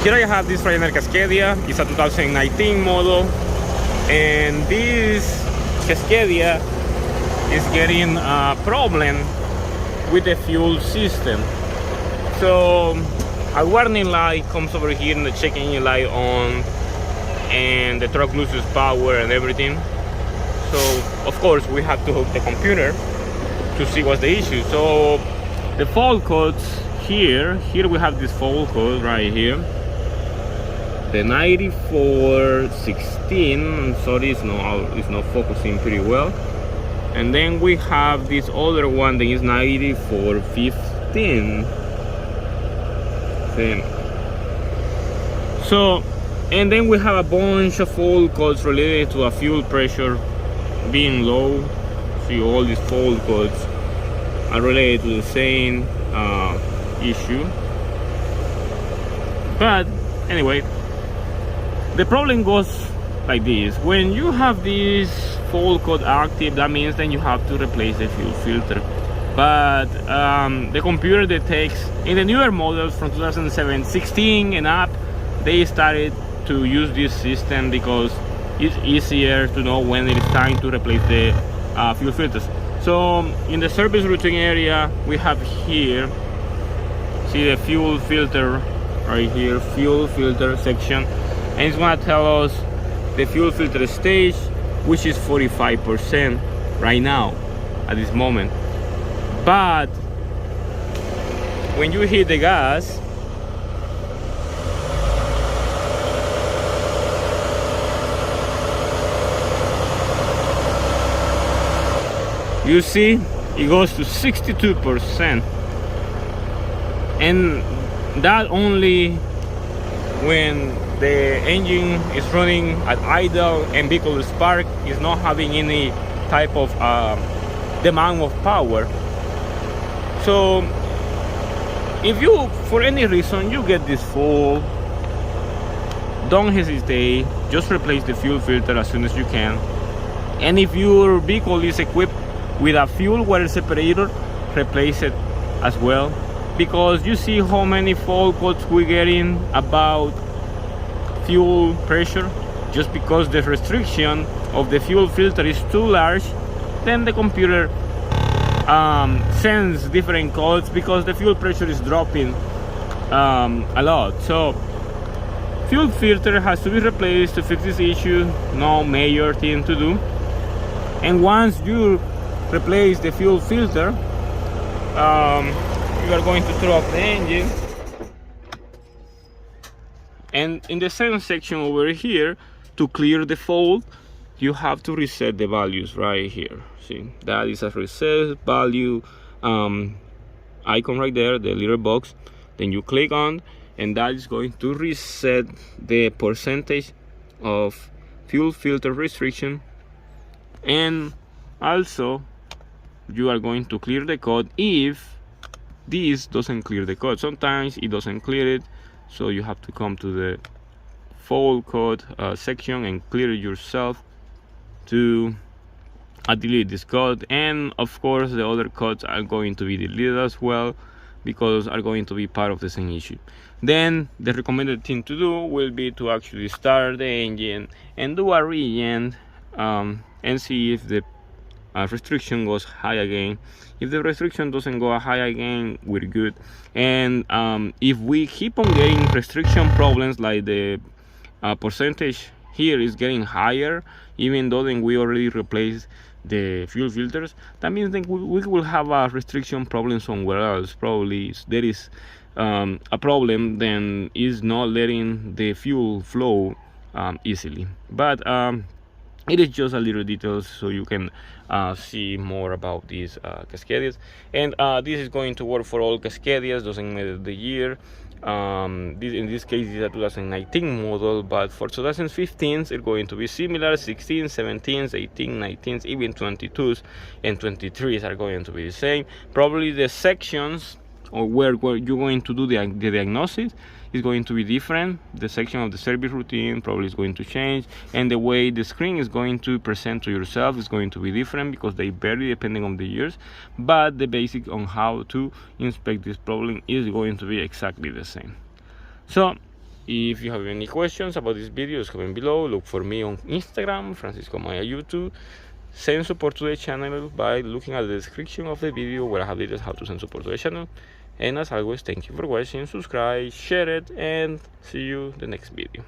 Here I have this freightliner Cascadia. It's a 2019 model, and this Cascadia is getting a problem with the fuel system. So a warning light comes over here and the check engine light on, and the truck loses power and everything. So of course we have to hook the computer to see what's the issue. So the fault codes here we have this fault code right here, the 9416. I'm sorry, it's not focusing pretty well. And then we have this other one that is 9415. So, and then we have a bunch of fault codes related to a fuel pressure being low. See, all these fault codes are related to the same issue. But anyway, the problem goes like this. When you have this fault code active, that means then you have to replace the fuel filter. But the computer detects, in the newer models from 2016 and up, they started to use this system because it's easier to know when it is time to replace the fuel filters. So in the service routine area, we have here, see the fuel filter right here, fuel filter section, and it's going to tell us the fuel filter stage, which is 45% right now at this moment. But when you hit the gas, you see it goes to 62%, and that only when the engine is running at idle and vehicle is parked, is not having any type of demand of power. So if you, for any reason, you get this full, don't hesitate, just replace the fuel filter as soon as you can. And if your vehicle is equipped with a fuel water separator, replace it as well, because you see how many fault codes we're getting about fuel pressure. Just because the restriction of the fuel filter is too large, then the computer sends different codes because the fuel pressure is dropping a lot. So fuel filter has to be replaced to fix this issue. No major thing to do. And once you replace the fuel filter, you are going to throw off the engine, and in the same section over here, to clear the fault, you have to reset the values right here. See, that is a reset value icon right there, the little box. Then you click on, and that is going to reset the percentage of fuel filter restriction. And also you are going to clear the code if this doesn't clear the code. Sometimes it doesn't clear it, so you have to come to the fault code section and clear it yourself to delete this code. And of course the other codes are going to be deleted as well, because are going to be part of the same issue. Then the recommended thing to do will be to actually start the engine and do a regen and see if the restriction goes high again. If the restriction doesn't go high again, we're good. And if we keep on getting restriction problems, like the percentage here is getting higher, even though then we already replaced the fuel filters, that means that we will have a restriction problem somewhere else. Probably there is a problem then is not letting the fuel flow easily. But it is just a little details, so you can see more about these Cascadias. And this is going to work for all Cascadias, doesn't matter the year. In this case is a 2019 model, but for 2015 it's going to be similar. 16, 17, 18, 19, even 22s and 23s are going to be the same. Probably the sections or where you're going to do the diagnosis is going to be different. The section of the service routine probably is going to change, and the way the screen is going to present to yourself is going to be different, because they vary depending on the years. But the basic on how to inspect this problem is going to be exactly the same. So If you have any questions about this video, comment below. Look for me on Instagram, franciscoamaya YouTube. Send support to the channel by looking at the description of the video where I have details how to send support to the channel. And as always, thank you for watching, subscribe, share it, and see you in the next video.